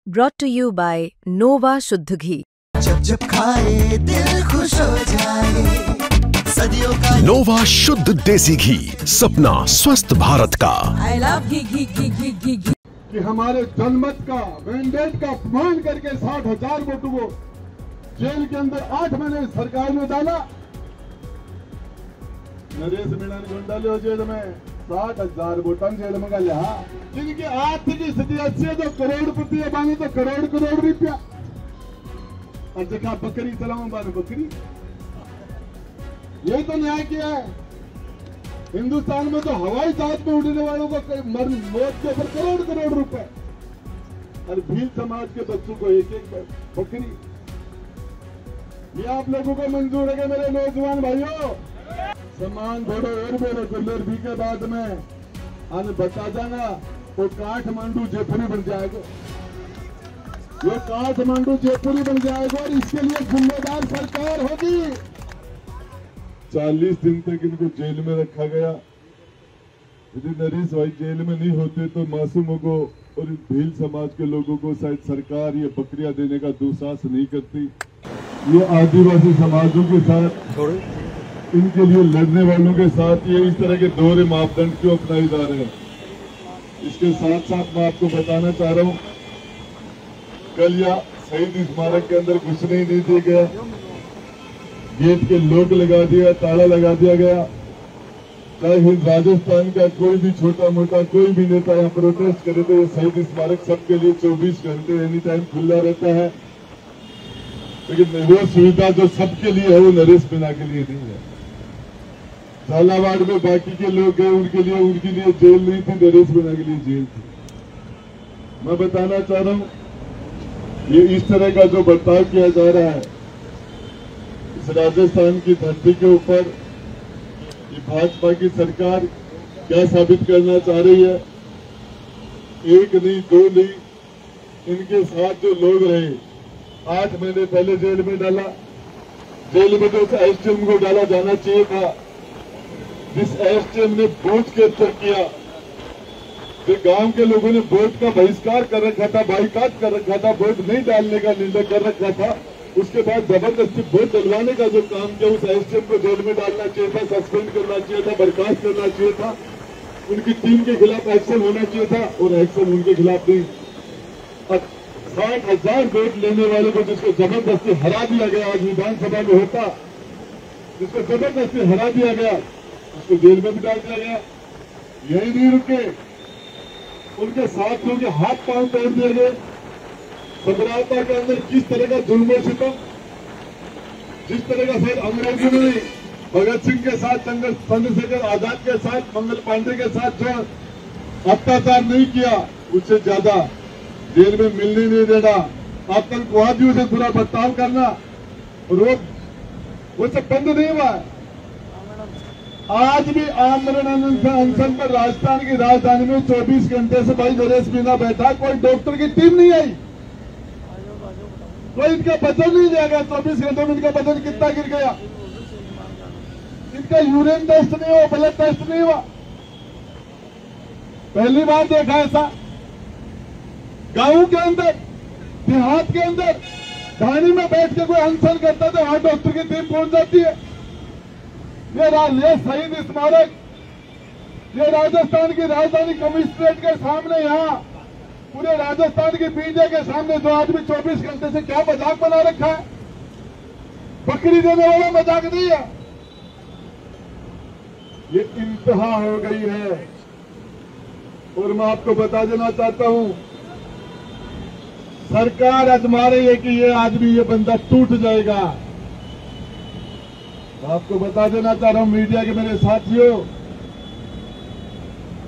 Brought to you by Nova शुद्ध घी। जब जब खाए दिल खुश हो जाए, सदियों का नोवा शुद्ध देसी घी, सपना स्वस्थ भारत का। I love घी घी घी घी घी घी। कि हमारे जनमत का मैंडेट का अपमान करके 60,000 वोटों को जेल के अंदर 8 महीने सरकार ने डाला। नरेश मीणा ने डाले हो जेल में 60,000 वोटां जेल में गया। जिनकी आर्थिक स्थिति अच्छी है, जो करोड़पति है, बाने तो करोड़ रुपया, और जगह बकरी चलाओ बाने बकरी। ये तो न्याय किया है। हिंदुस्तान में तो हवाई जहाज में उड़ने वालों को मौत के ऊपर करोड़ रुपए, और भील समाज के बच्चों को एक बकरी। ये आप लोगों को मंजूर है कि मेरे नौजवान भाइयों, सम्मान बोलो और बोलो गुल्लर भी के बाद में आने बता जाना वो काठमांडू जयपुरी बन जाएगा। ये काठमांडू जयपुरी बन जाएगा और इसके लिए जिम्मेदार सरकार होगी। 40 दिन तक इनको जेल में रखा गया। यदि नरेश भाई जेल में नहीं होते तो मासूमों को और भील समाज के लोगों को शायद सरकार ये बकरियां देने का दुस्साहस नहीं करती। ये आदिवासी समाजों के साथ, इनके लिए लड़ने वालों के साथ ये इस तरह के दोहरे मापदंड क्यों अपनाए जा रहे हैं। इसके साथ साथ मैं आपको बताना चाह रहा हूँ, कल या शहीद स्मारक के अंदर घुसने ही नहीं दिया गया, गेट के लॉक लगा दिया, ताला लगा दिया गया। चाहे राजस्थान का कोई भी छोटा मोटा कोई भी नेता यहाँ प्रोटेस्ट करे तो ये शहीद स्मारक सबके लिए 24 घंटे एनी टाइम खुला रहता है, लेकिन वो सुविधा जो सबके लिए है वो नरेश मीणा के लिए नहीं है। झालावाड़ में बाकी के लोग गए, उनके लिए जेल नहीं थी, नरेश मीणा के लिए जेल थी। मैं बताना चाह रहा हूँ, ये इस तरह का जो बर्ताव किया जा रहा है इस राजस्थान की धरती के ऊपर, ये भाजपा की सरकार क्या साबित करना चाह रही है। एक नहीं, दो नहीं, इनके साथ जो लोग रहे 8 महीने पहले जेल में डाला। जेल में तो एसटीएम को डाला जाना चाहिए था, जिस एसटीएम ने वोट के अंतर किया, फिर गांव के लोगों ने वोट का बहिष्कार कर रखा था, बाइकाट कर रखा था, वोट नहीं डालने का निर्णय कर रखा था। उसके बाद जबरदस्ती वोट डलवाने का जो काम किया, उस एसटीएम को जेल में डालना चाहिए था, सस्पेंड करना चाहिए था, बर्खास्त करना चाहिए था, उनकी टीम के खिलाफ एक्शन होना चाहिए था, और एक्शन उनके खिलाफ नहीं। 60,000 वोट लेने वाले को जिसको जबरदस्ती हरा दिया गया, आज विधानसभा में होता, जिसको जबरदस्ती हरा दिया गया, उसको जेल में भी डाल दिया गया। यही नहीं रुके, उनके साथियों के हाथ पांव तोड़ दिए गए। संग्रामता के अंदर किस तरह का जुल्म सितम, जिस तरह का शायद अंग्रेजों ने भगत सिंह के साथ, चंद्रशेखर आजाद के साथ, मंगल पांडे के साथ जो अत्याचार नहीं किया, उससे ज्यादा जेल में मिलने नहीं देना, आतंकवादियों से बुरा बर्ताव करना, और वो सब बंद नहीं हुआ है। आज भी आमरण अनशन पर राजस्थान की राजधानी में 24 घंटे से भाई नरेश मीणा बैठा, कोई डॉक्टर की टीम नहीं आई, कोई इनका वजन नहीं लिया गया। 24 घंटे में इनका वजन कितना गिर गया, इनका यूरिन टेस्ट नहीं हुआ, ब्लड टेस्ट नहीं हुआ। पहली बार देखा ऐसा। गांव के अंदर, देहात के अंदर धानी में बैठ के कोई अनशन करता तो वहां डॉक्टर की टीम पहुंच जाती है। ये शहीद स्मारक, ये राजस्थान की राजधानी कमिश्नरेट के सामने, यहाँ पूरे राजस्थान की मीडिया के सामने जो आदमी 24 घंटे से क्या मजाक बना रखा है, बकरी देने वाला मजाक नहीं है। ये इंतहा हो गई है। और मैं आपको बता देना चाहता हूं, सरकार आजमा रही है कि ये आदमी, ये बंदा टूट जाएगा। आपको बता देना चाह रहा हूं मीडिया के मेरे साथियों,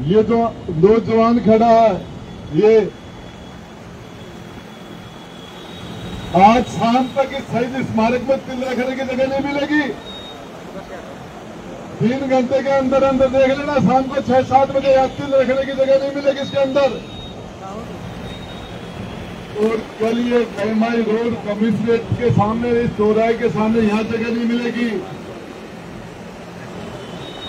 ये जो नौजवान खड़ा है, ये आज शाम तक इस शहीद स्मारक में तिल रखने की जगह नहीं मिलेगी। 3 घंटे के अंदर अंदर देख लेना, शाम को 6-7 बजे यहाँ तिल रखने की जगह नहीं मिलेगी इसके अंदर। और कल ये कैमाई रोड कमिश्नरेट के सामने, इस चौराहे के सामने यहाँ जगह नहीं मिलेगी।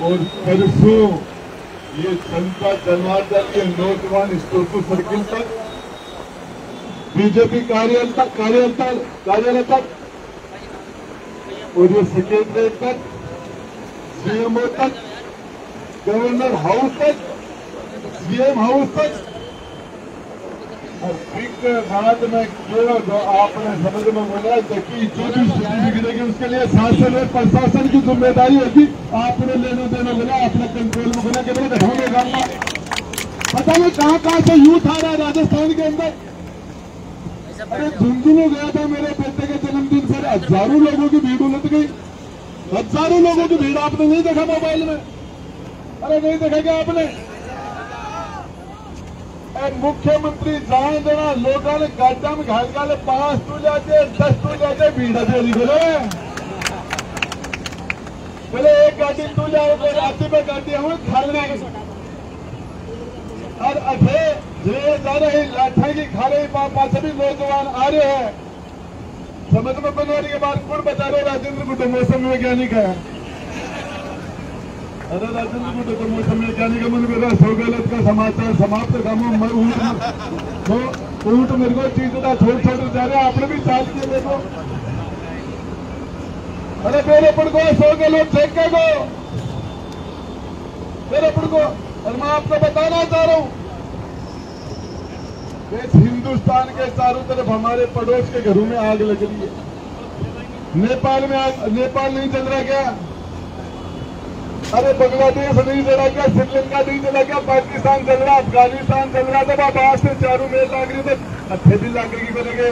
और परसों ये जनता जनार्दन के नौजवान स्टोर सर्किल तक बीजेपी कार्यालय तक और ये सेक्रेटरीट तक, सीएमओ तक, गवर्नर हाउस तक, सीएम हाउस तक। और फिर बाद में क्यों जो आपने समझ में बोला कि जो भी स्थिति बिगड़ेगी उसके लिए शासन और प्रशासन की जिम्मेदारी होगी। आपने लेना देना बोला, आपने कंट्रोल में बोला कि मैंने होगा। पता नहीं कहां से यूथ आ रहा है राजस्थान के अंदर। अरे झुंझुनू गया था मेरे बेटे के जन्मदिन पर, हजारों लोगों की भीड़ उलट गई। हजारों लोगों की भीड़ आपने नहीं देखा मोबाइल में? अरे नहीं देखा क्या आपने? मुख्यमंत्री जान देना लोगों ने गाड्डा में घाल गाले 5 तो जाते 10 तो जाते भीड़ से बोले एक गाड़ी तू जाओ तो रास्ते पे गाड़ी हूँ खाने और अठे जा रही लाठा की खा रही पापा सभी नौजवान आ रहे हैं। समझ में बनवाने के बाद कौन बता रहे राजेंद्र गुड्डू मौसम वैज्ञानिक है। अरे राजेंद्र गुड्डू तो मौसम वैज्ञानिक मन मेरा सौगलत का समाचार समाप्त कामों में ऊँट मेरे को चीजड़ा छोड़ जा रहे आपने भी चाल किए देखो। अरे मेरे पड़ को सौगलत देख के गो मेरे पड़ को। और मैं आपको बताना चाह रहा हूं इस हिंदुस्तान के चारों तरफ हमारे पड़ोस के घरों में आग लग रही है। नेपाल में आग, नेपाल नहीं जल रहा क्या? अरे बांग्लादेश नहीं जला क्या? श्रीलंका नहीं जला क्या? पाकिस्तान जल रहा, अफगानिस्तान जल रहा था। बाप आज से चारों में लाग रही तो अच्छे भी लागेगी बनेंगे।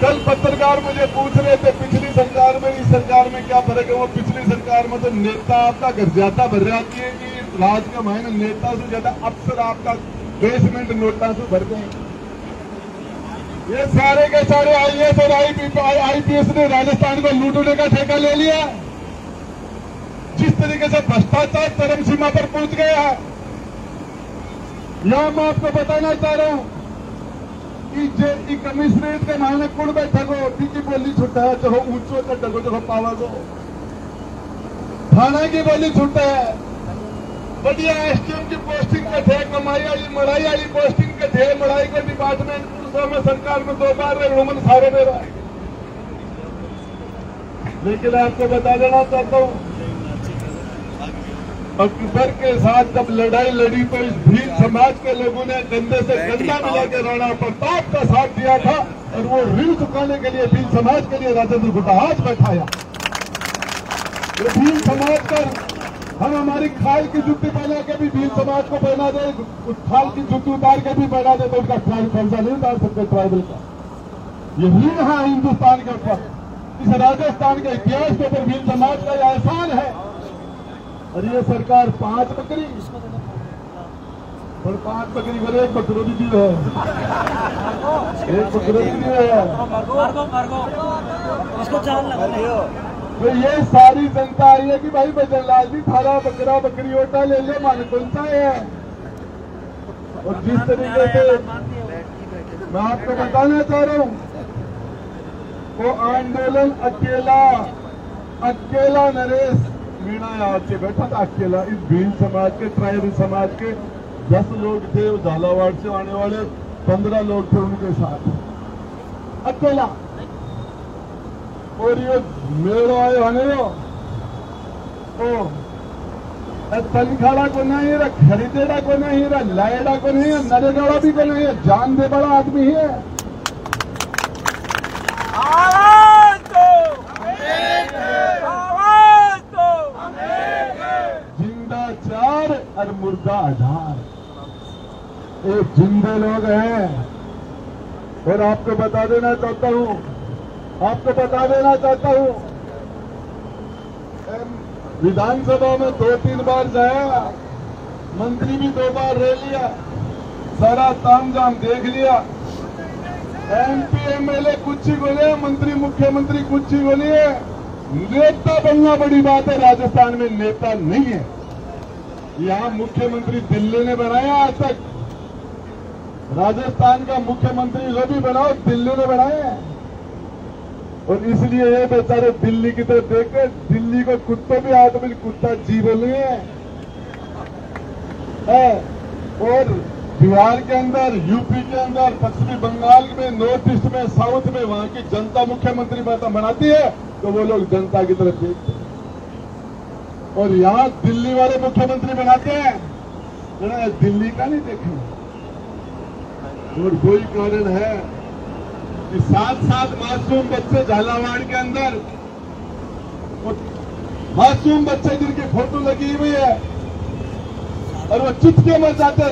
कल पत्रकार मुझे पूछ रहे थे पिछली सरकार में इस सरकार में क्या फर्क है। वो पिछली सरकार में तो नेता आपका घर जाता भर जाती है कि राज के महीने नेता से ज्यादा अफसर आपका बेसमेंट नोटा से भरते हैं। ये सारे के सारे आईएएस और आईपीएस ने राजस्थान को लूटने का ठेका ले लिया। जिस तरीके से भ्रष्टाचार चरम सीमा पर पहुंच गया है, यहां मैं आपको बताना चाह रहा हूं कि कमिश्नरेट के मायने कुण बैठक हो की बोली छुट्टा है जो ऊंचो चढ़ो जो पावा गो थाना की बोली छुट्टा है। बढ़िया एसडीएम की पोस्टिंग कटे, कमाई वाली मड़ाई वाली पोस्टिंग कटे, मड़ाई के डिपार्टमेंट पुलिसों में सरकार में 2 बार रोमन सारे दे रहा है। लेकिन आपको बता देना चाहता हूं अकबर के साथ जब लड़ाई लड़ी तो इस भील समाज के लोगों ने कंधे से कंधा मिला के राणा प्रताप का साथ दिया था और वो ऋण चुकाने के लिए भील समाज के लिए राजेंद्र गुड्डा हाथ बैठाया। ये भील समाज पर हम हमारी खाल की जुत्ती पहना के भी भील समाज को पहना दे, खाल की जुत्ती उतार के भी पहना दे तो उनका कब्जा नहीं उतार सकते ट्राइबल का। ये ऋण है हिंदुस्तान के ऊपर, इस राजस्थान के इतिहास के ऊपर भील समाज का यह एहसान है। और ये सरकार 5 बकरी और 5 बकरी पर 1 बकरो भी दिया है, 1 बकरो भी दिया है। तो ये सारी जनता आई है कि भाई बजरलाल जी थारा बकरा बकरी ओटा ले लो मान कौन सा है। और जिस तरीके से मैं आपको बताना चाह रहा हूं वो आंदोलन अकेला नरेश मीणा आज से बैठा था अकेला। इस भील समाज के ट्राइबल समाज के 10 लोग थे, झालावाड़ से आने वाले 15 लोग थे उनके साथ अकेला। और ये मेरा आने तनखाड़ा को नहीं रहा, खरीदेड़ा को नहीं रहा, लाएड़ा को नहीं है, नरेगाड़ा भी को नहीं है, जान दे बड़ा आदमी है। जिंदा 4 और मुर्दा 1000 एक जिंदे लोग हैं। और आपको बता देना चाहता हूं विधानसभा में 2-3 बार जाया, मंत्री भी 2 बार रह लिया, सारा तामझाम देख लिया। एमपी एमएलए कुछ ही बोले, मंत्री मुख्यमंत्री कुछ ही बोलिए, नेता बनना बड़ी बात है। राजस्थान में नेता नहीं है। यहां मुख्यमंत्री दिल्ली ने बनाया, आज तक राजस्थान का मुख्यमंत्री जो भी बनाओ दिल्ली ने बनाया है। और इसलिए ये बेचारे दिल्ली की तरफ देखे, दिल्ली को कुत्तों भी आदमी कुत्ता जी बोले हैं। और बिहार के अंदर, यूपी के अंदर, पश्चिमी बंगाल में, नॉर्थ ईस्ट में, साउथ में वहां की जनता मुख्यमंत्री बनाती है तो वो लोग जनता की तरफ देखते हैं। और यहां दिल्ली वाले मुख्यमंत्री बनाते हैं, जरा दिल्ली का नहीं देखें। और कोई कारण है कि 7 मासूम बच्चे झालावाड़ के अंदर, मासूम बच्चे जिनकी फोटो लगी हुई है और वो चुटके मर जाते हैं।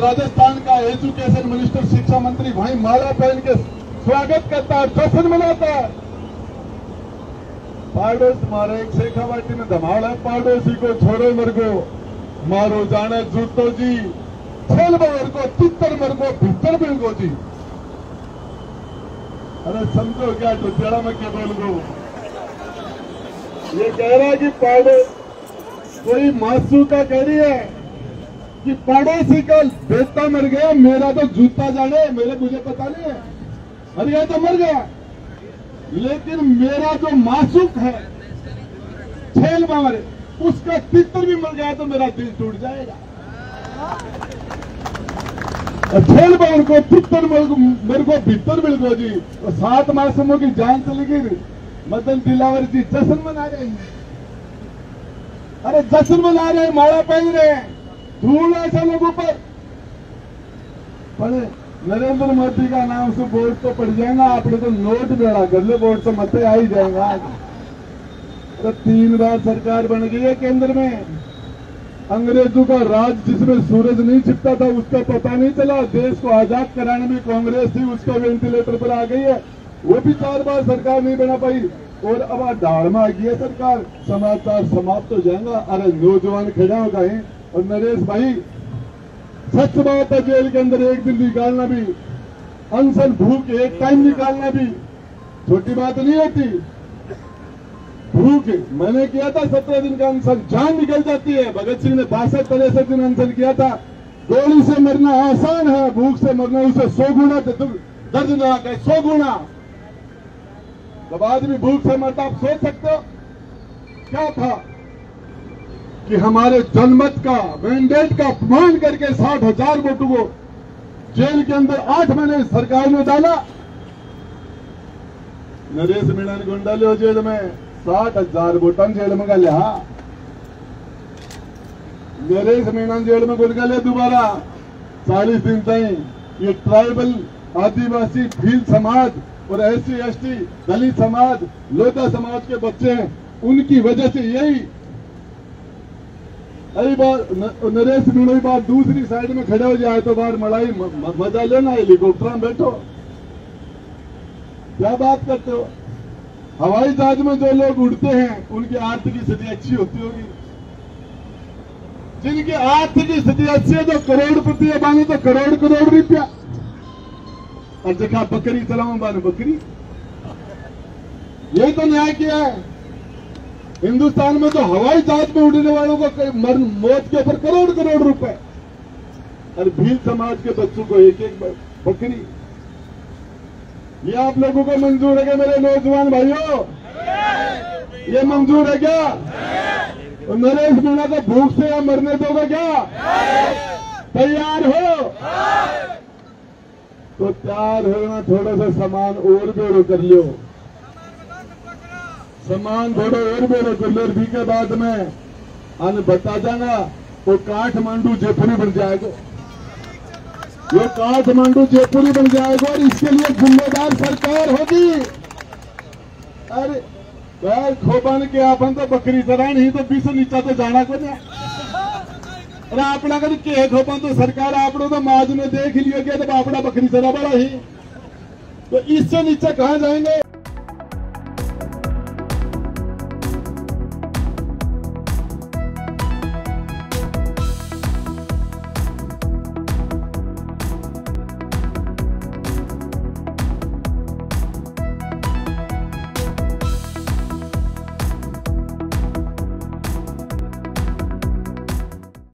राजस्थान का एजुकेशन मिनिस्टर, शिक्षा मंत्री वहीं माला पहन के स्वागत करता है, जश्न मनाता है। पाड़ोस मारे एक शेखावाटी में धमाल है, पड़ोसी को छोड़ो मर को मारो जाने जूतो जी, खेल मर को तितर मर को भीतर मिल को जी। अरे समझो क्या टुटियाड़ा में क्या बोल गो। ये कह रहा है कि कोई मासू का कह रही है कि पड़ोसी का बेटा मर गया, मेरा तो जूता जाने, मुझे पता नहीं है, अरे ये तो मर गया, लेकिन मेरा जो मासूक है छेल मारे, उसका तितर भी मर गया तो मेरा दिल टूट जाएगा। छेल बार को तितर मेरे को भीतर मिल गो जी। तो 7 मासूमों की जान चली गई, मदन दिलावर जी जश्न मना रहे हैं। अरे जश्न मना रहे हैं, माला पहन रहे हैं, धूल ऐसा लोगों पर पड़े। नरेंद्र मोदी का नाम से वोट तो पड़ जाएगा, आपने तो नोट बेड़ा कर ले, वोट तो मत आ ही जाएगा। तो 3 बार सरकार बन गई है केंद्र में। अंग्रेजों का राज जिसमें सूरज नहीं छिपता था उसका पता नहीं चला, देश को आजाद कराने में कांग्रेस थी, उसका वेंटिलेटर पर आ गई है। वो भी 4 बार सरकार नहीं बना पाई और अब दाढ़ में आ गई है सरकार, समाचार समाप्त हो जाएगा। अरे नौजवान खड़ा हो गए। और नरेश भाई सच बात है, जेल के अंदर एक दिन निकालना भी, अनशन भूख एक टाइम निकालना भी छोटी बात नहीं होती। भूख मैंने किया था 17 दिन का अनशन, जान निकल जाती है। भगत सिंह ने 62-63 दिन अनशन किया था। गोली से मरना आसान है, भूख से मरना उसे 100 गुना दर्दनाक है, 100 गुना। जब आदमी भूख से मरता, आप सोच सकते हो क्या था कि हमारे जनमत का मैंडेट का अपमान करके 60,000 वोटों को जेल के अंदर 8 महीने सरकार ने डाला। नरेश मीणा को डाले जेल में 60,000 वोटा जेल में गया। नरेश मीणा जेल में गुल गए दोबारा 40 दिन तक। ये ट्राइबल, आदिवासी, भील समाज और SC ST, दलित समाज, लोधा समाज के बच्चे हैं, उनकी वजह से यही बार नरेश मीणा बार दूसरी साइड में खड़े हो जाए तो बार मलाई मजा लेना, हेलीकॉप्टर में बैठो, क्या बात करते हो। हवाई जहाज में जो लोग उड़ते हैं उनकी आर्थिक स्थिति अच्छी होती होगी। जिनकी आर्थिक स्थिति अच्छी है, जो करोड़पति है, बाने तो करोड़ रुपया, और जगह बकरी चलाऊं बाने बकरी। यही तो न्याय किया है हिंदुस्तान में। तो हवाई जहाज में उड़ने वालों को मौत के ऊपर करोड़ रुपए, और भील समाज के बच्चों को एक बकरी। ये आप लोगों को मंजूर है क्या मेरे नौजवान भाइयों? ये मंजूर है क्या? और नरेश मीणा को भूख से मरने दोगे क्या? तैयार हो? तो तैयार होना, थोड़ा सा सामान और बेड़ो कर लो, सामान थोड़ा और बेड़ो कर लो। भी के बाद में अन बता जाना वो काठमांडू जयपुरी बन जाएगा, ये काठमांडू जयपुरी बन जाएगा, और इसके लिए जिम्मेदार सरकार होगी। अरे यार खोबन के अपन तो बकरी चरान ही तो 20 नीचा तो जाना को नहीं। अरे अपना कभी के खोपन तो सरकार आपने तो माज में देख लियो कि जब अपना बकरी चरा बड़ा ही, तो इससे नीचे कहां जाएंगे।